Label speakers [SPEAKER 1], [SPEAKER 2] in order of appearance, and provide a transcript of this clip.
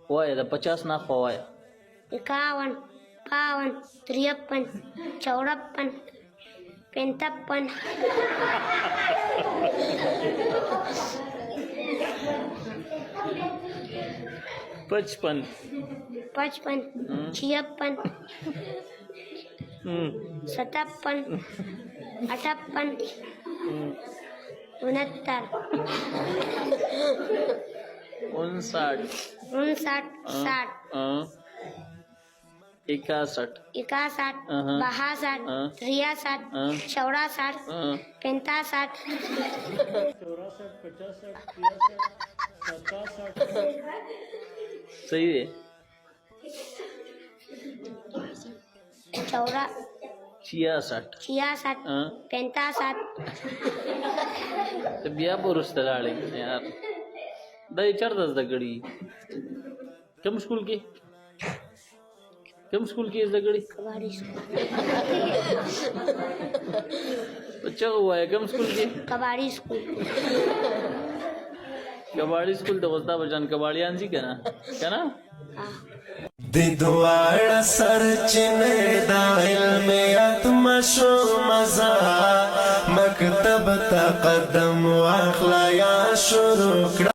[SPEAKER 1] وای د 50 نه خو وای
[SPEAKER 2] 51 52 53 54 55
[SPEAKER 1] 55
[SPEAKER 2] 55 56 57 58 69
[SPEAKER 1] 59
[SPEAKER 2] 59 60
[SPEAKER 1] 61
[SPEAKER 2] 61
[SPEAKER 1] अहं.
[SPEAKER 2] 62 63 64 65
[SPEAKER 1] सही आहे
[SPEAKER 2] 64
[SPEAKER 1] 66
[SPEAKER 2] 66 65
[SPEAKER 1] ते बिया पोरुस्त लाळे यार दा विचारताच दगडी कम स्कूल की इस दगड़ी
[SPEAKER 2] कबाड़ी स्कूल
[SPEAKER 1] बच्चा हुआ है कम स्कूल की
[SPEAKER 2] कबाड़ी स्कूल
[SPEAKER 1] कबाड़ी स्कूल तो बोलता बचान कबाड़ी आंसी क्या ना
[SPEAKER 3] دی دواړه سرچینې د علم اتم شو مزه مکتب ته قدم واخلا یا شروع کړه